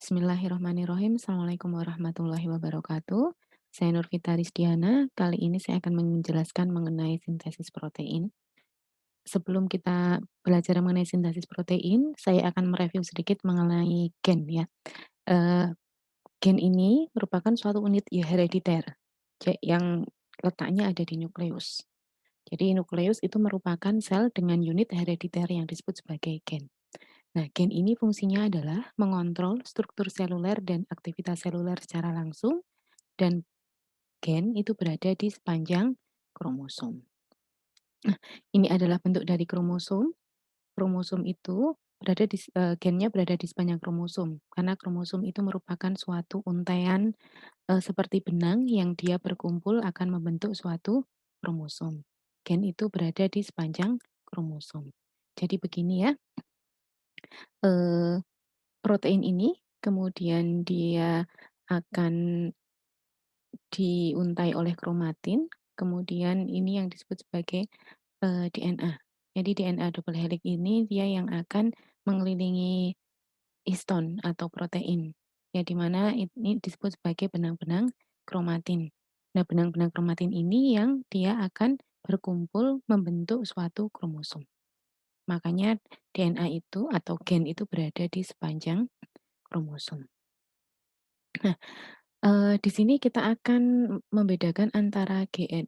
Bismillahirrahmanirrahim. Assalamualaikum warahmatullahi wabarakatuh. Saya Nurfita Rizdiana. Kali ini saya akan menjelaskan mengenai sintesis protein. Sebelum kita belajar mengenai sintesis protein, saya akan mereview sedikit mengenai gen ya. Eh, Gen ini merupakan suatu unit herediter yang letaknya ada di nukleus. Jadi nukleus itu merupakan sel dengan unit herediter yang disebut sebagai gen. Nah, gen ini fungsinya adalah mengontrol struktur seluler dan aktivitas seluler secara langsung, dan gen itu berada di sepanjang kromosom. Nah, ini adalah bentuk dari kromosom. Kromosom itu gennya berada di sepanjang kromosom, karena kromosom itu merupakan suatu untaian seperti benang yang dia berkumpul akan membentuk suatu kromosom. Gen itu berada di sepanjang kromosom. Jadi begini ya, eh, protein ini kemudian dia akan diuntai oleh kromatin, kemudian ini yang disebut sebagai DNA. Jadi DNA double helix ini dia yang akan mengelilingi histon atau protein, ya di mana ini disebut sebagai benang-benang kromatin. Nah, benang-benang kromatin ini yang dia akan berkumpul membentuk suatu kromosom. Makanya DNA itu atau gen itu berada di sepanjang kromosom. Nah, di sini kita akan membedakan antara gen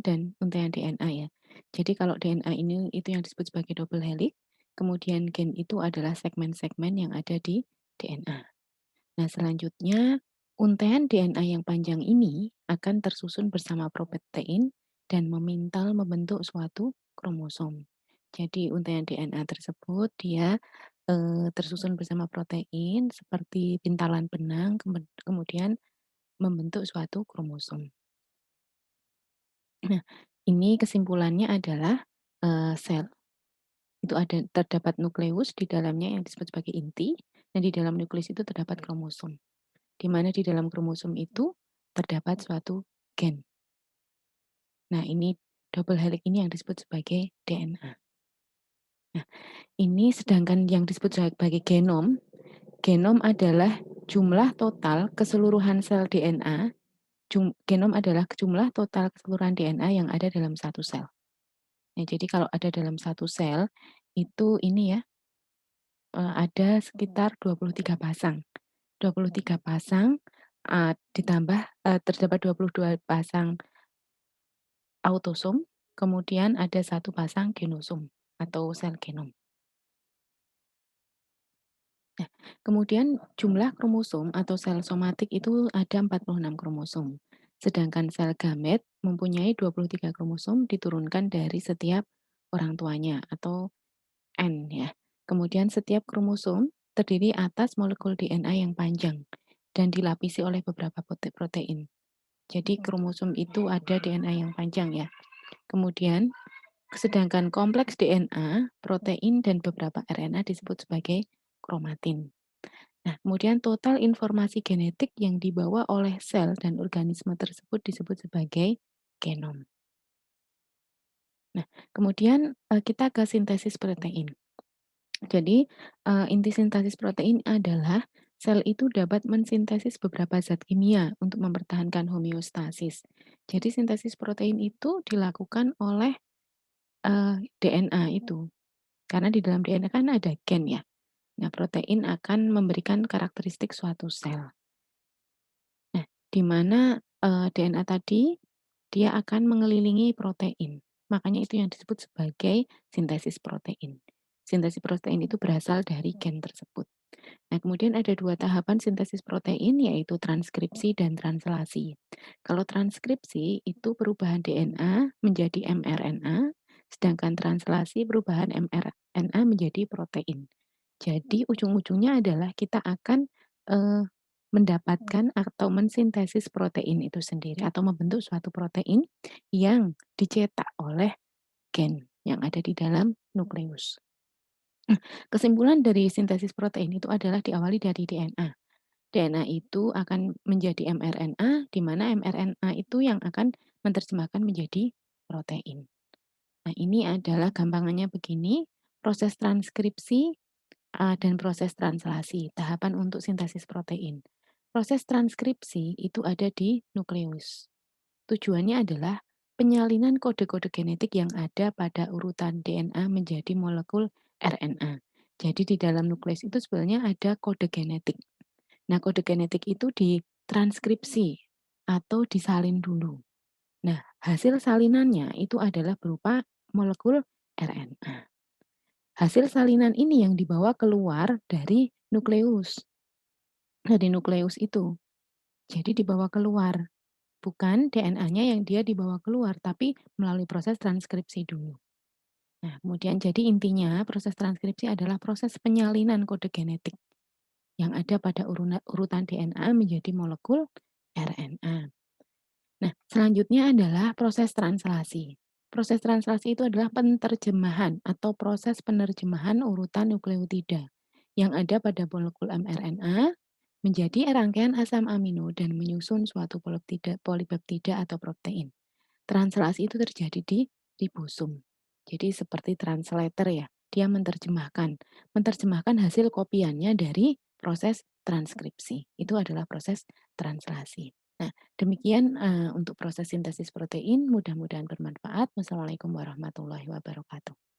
dan untaian DNA ya. Jadi kalau DNA ini itu yang disebut sebagai double helix, kemudian gen itu adalah segmen-segmen yang ada di DNA. Nah, selanjutnya untaian DNA yang panjang ini akan tersusun bersama protein dan memintal membentuk suatu kromosom. Jadi untaian DNA tersebut dia tersusun bersama protein seperti pintalan benang, kemudian membentuk suatu kromosom. Nah, ini kesimpulannya adalah sel itu terdapat nukleus di dalamnya yang disebut sebagai inti, dan di dalam nukleus itu terdapat kromosom, di mana di dalam kromosom itu terdapat suatu gen. Nah, ini double helix ini yang disebut sebagai DNA. Nah, ini sedangkan yang disebut sebagai genom, genom adalah jumlah total keseluruhan sel DNA. Genom adalah jumlah total keseluruhan DNA yang ada dalam satu sel. Nah, jadi kalau ada dalam satu sel, itu ini ya, ada sekitar 23 pasang. 23 pasang ditambah terdapat 22 pasang autosom, kemudian ada satu pasang genosom atau sel genom. Nah, kemudian jumlah kromosom atau sel somatik itu ada 46 kromosom. Sedangkan sel gamet mempunyai 23 kromosom diturunkan dari setiap orang tuanya atau N ya. Kemudian setiap kromosom terdiri atas molekul DNA yang panjang dan dilapisi oleh beberapa protein. Jadi kromosom itu ada DNA yang panjang ya. Kemudian sedangkan kompleks DNA, protein, dan beberapa RNA disebut sebagai kromatin. Nah, kemudian total informasi genetik yang dibawa oleh sel dan organisme tersebut disebut sebagai genom. Nah, kemudian kita ke sintesis protein. Jadi, inti sintesis protein adalah sel itu dapat mensintesis beberapa zat kimia untuk mempertahankan homeostasis. Jadi sintesis protein itu dilakukan oleh DNA itu. Karena di dalam DNA kan ada gen ya. Nah, protein akan memberikan karakteristik suatu sel. Nah, di mana DNA tadi dia akan mengelilingi protein. Makanya itu yang disebut sebagai sintesis protein. Sintesis protein itu berasal dari gen tersebut. Nah, kemudian ada dua tahapan sintesis protein, yaitu transkripsi dan translasi. Kalau transkripsi itu perubahan DNA menjadi mRNA, sedangkan translasi perubahan mRNA menjadi protein. Jadi ujung-ujungnya adalah kita akan mendapatkan atau mensintesis protein itu sendiri atau membentuk suatu protein yang dicetak oleh gen yang ada di dalam nukleus. Kesimpulan dari sintesis protein itu adalah diawali dari DNA. DNA itu akan menjadi mRNA, di mana mRNA itu yang akan menerjemahkan menjadi protein. Nah, ini adalah gampangannya begini, proses transkripsi Dan proses translasi, tahapan untuk sintesis protein. Proses transkripsi itu ada di nukleus. Tujuannya adalah penyalinan kode-kode genetik yang ada pada urutan DNA menjadi molekul RNA. Jadi di dalam nukleus itu sebenarnya ada kode genetik. Nah, kode genetik itu ditranskripsi atau disalin dulu. Nah, hasil salinannya itu adalah berupa molekul RNA. Hasil salinan ini yang dibawa keluar dari nukleus. Dari nukleus itu. Jadi dibawa keluar. Bukan DNA-nya yang dia dibawa keluar, tapi melalui proses transkripsi dulu. Nah, kemudian jadi intinya proses transkripsi adalah proses penyalinan kode genetik yang ada pada urutan DNA menjadi molekul RNA. Nah, selanjutnya adalah proses translasi. Proses translasi itu adalah penerjemahan atau proses penerjemahan urutan nukleotida yang ada pada molekul mRNA menjadi rangkaian asam amino dan menyusun suatu polipeptida atau protein. Translasi itu terjadi di ribosom. Jadi seperti translator ya, dia menerjemahkan hasil kopiannya dari proses transkripsi. Itu adalah proses translasi. Nah, demikian untuk proses sintesis protein, mudah-mudahan bermanfaat. Wassalamualaikum warahmatullahi wabarakatuh.